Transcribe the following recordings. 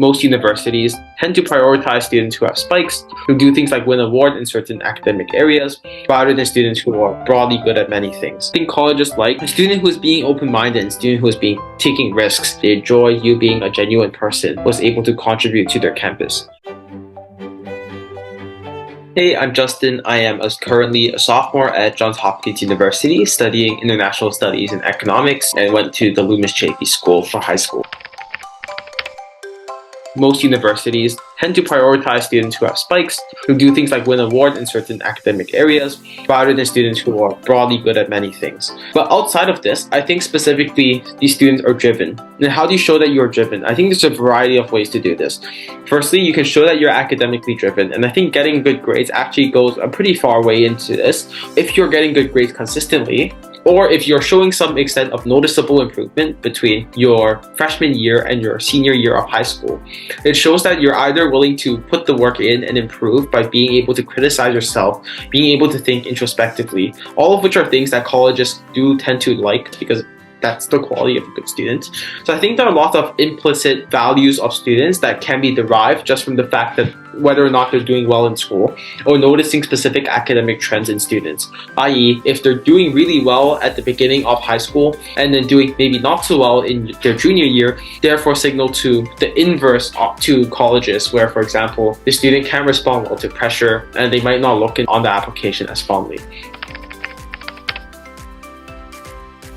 Most universities tend to prioritize students who have spikes, who do things like win awards in certain academic areas, rather than students who are broadly good at many things. I think colleges like a student who is being open-minded and a student who is taking risks. They enjoy you being a genuine person who was able to contribute to their campus. Hey, I'm Justin. I am currently a sophomore at Johns Hopkins University studying international studies and economics, and went to the Loomis Chaffee school for high school. Most universities tend to prioritize students who have spikes, who do things like win awards in certain academic areas, rather than students who are broadly good at many things. But outside of this, I think specifically these students are driven. And how do you show that you're driven? I think there's a variety of ways to do this. Firstly, you can show that you're academically driven, and I think getting good grades actually goes a pretty far way into this. If you're getting good grades consistently, or if you're showing some extent of noticeable improvement between your freshman year and your senior year of high school, it shows that you're either willing to put the work in and improve by being able to criticize yourself, being able to think introspectively, all of which are things that colleges do tend to like because that's the quality of a good student. So I think there are a lot of implicit values of students that can be derived just from the fact that whether or not they're doing well in school, or noticing specific academic trends in students, i.e. if they're doing really well at the beginning of high school and then doing maybe not so well in their junior year, therefore signal to the inverse to colleges where, for example, the student can respond well to pressure and they might not look on the application as fondly.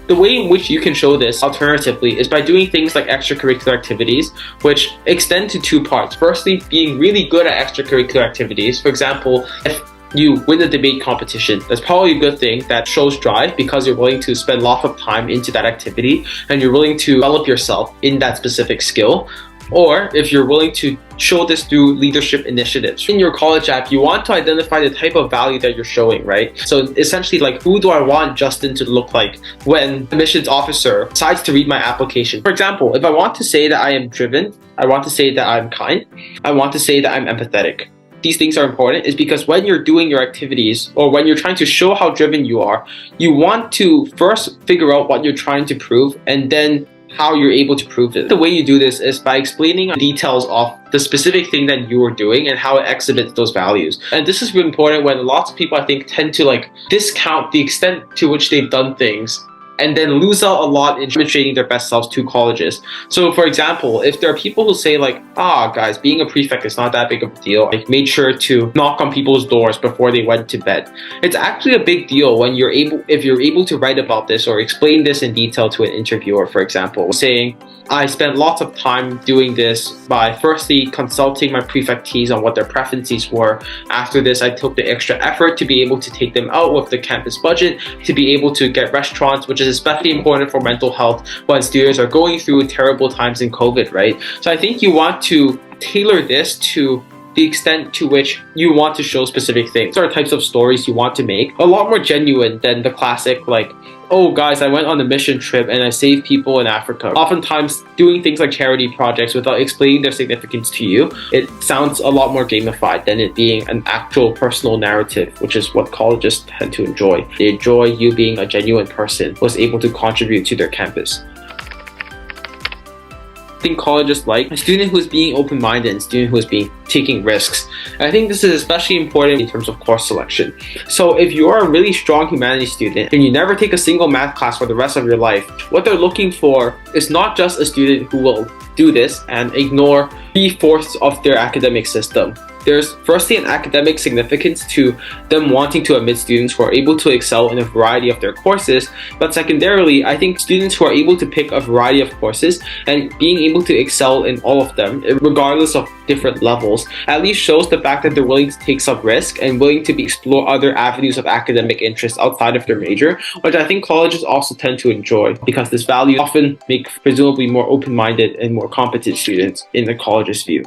The way in which you can show this alternatively is by doing things like extracurricular activities, which extend to two parts. Firstly, being really good at extracurricular activities. For example, if you win a debate competition, that's probably a good thing that shows drive because you're willing to spend lots of time into that activity and you're willing to develop yourself in that specific skill. Or if you're willing to show this through leadership initiatives. In your college app, you want to identify the type of value that you're showing, right? So essentially, like, who do I want Justin to look like when the admissions officer decides to read my application? For example, if I want to say that I am driven, I want to say that I'm kind, I want to say that I'm empathetic. These things are important is because when you're doing your activities or when you're trying to show how driven you are, you want to first figure out what you're trying to prove and then how you're able to prove it. The way you do this is by explaining the details of the specific thing that you are doing and how it exhibits those values. And this is really important when lots of people, I think, tend to discount the extent to which they've done things and then lose out a lot in demonstrating their best selves to colleges. So for example, if there are people who say guys, being a prefect is not that big of a deal, made sure to knock on people's doors before they went to bed. It's actually a big deal when if you're able to write about this or explain this in detail to an interviewer, for example, saying, I spent lots of time doing this by firstly consulting my prefectees on what their preferences were. After this, I took the extra effort to be able to take them out with the campus budget, to be able to get restaurants, which is especially important for mental health when students are going through terrible times in COVID, right? So I think you want to tailor this to the extent to which you want to show specific things. There are types of stories you want to make a lot more genuine than the classic oh guys, I went on a mission trip and I saved people in Africa. Oftentimes doing things like charity projects without explaining their significance to you, it sounds a lot more gamified than it being an actual personal narrative, which is what colleges tend to enjoy. They enjoy you being a genuine person who was able to contribute to their campus. I think colleges like a student who is being open-minded and a student who is taking risks. And I think this is especially important in terms of course selection. So if you are a really strong humanities student and you never take a single math class for the rest of your life, what they're looking for is not just a student who will do this and ignore 3/4 of their academic system. There's firstly an academic significance to them wanting to admit students who are able to excel in a variety of their courses, but secondarily, I think students who are able to pick a variety of courses and being able to excel in all of them, regardless of different levels, at least shows the fact that they're willing to take some risk and willing to explore other avenues of academic interest outside of their major, which I think colleges also tend to enjoy because this value often make presumably more open-minded and more competent students in the college's view.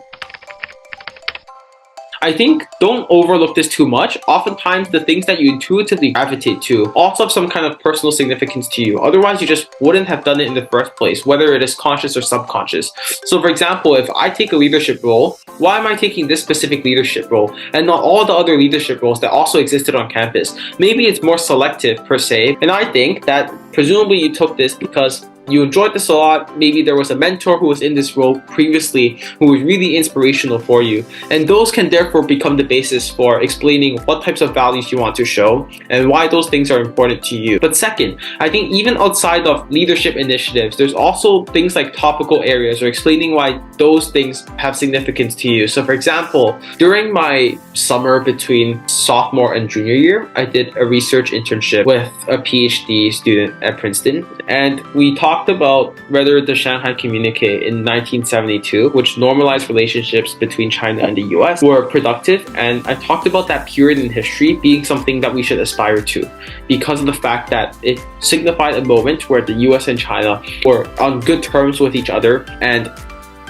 I think don't overlook this too much. Oftentimes the things that you intuitively gravitate to also have some kind of personal significance to you. Otherwise you just wouldn't have done it in the first place, whether it is conscious or subconscious. So for example, if I take a leadership role, why am I taking this specific leadership role and not all the other leadership roles that also existed on campus? Maybe it's more selective per se, and I think that presumably you took this because you enjoyed this a lot. Maybe there was a mentor who was in this role previously who was really inspirational for you. And those can therefore become the basis for explaining what types of values you want to show and why those things are important to you. But second, I think even outside of leadership initiatives, there's also things like topical areas or explaining why those things have significance to you. So for example, during my summer between sophomore and junior year, I did a research internship with a PhD student at Princeton, and we talked about whether the Shanghai Communique in 1972, which normalized relationships between China and the US, were productive. And I talked about that period in history being something that we should aspire to because of the fact that it signified a moment where the US and China were on good terms with each other and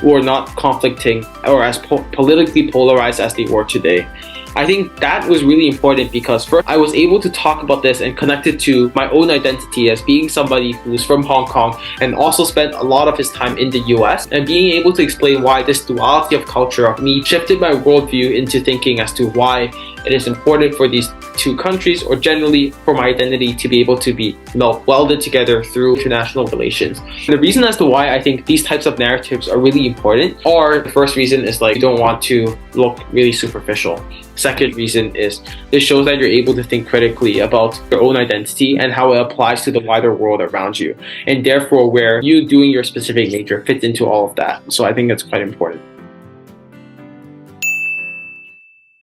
were not conflicting or as politically polarized as they were today. I think that was really important because first, I was able to talk about this and connect it to my own identity as being somebody who's from Hong Kong and also spent a lot of his time in the US, and being able to explain why this duality of culture of me shifted my worldview into thinking as to why it is important for these two countries, or generally for my identity, to be able to be welded together through international relations. And the reason as to why I think these types of narratives are really important are, the first reason is like you don't want to look really superficial. Second reason is it shows that you're able to think critically about your own identity and how it applies to the wider world around you, and therefore where you doing your specific major fits into all of that. So I think that's quite important.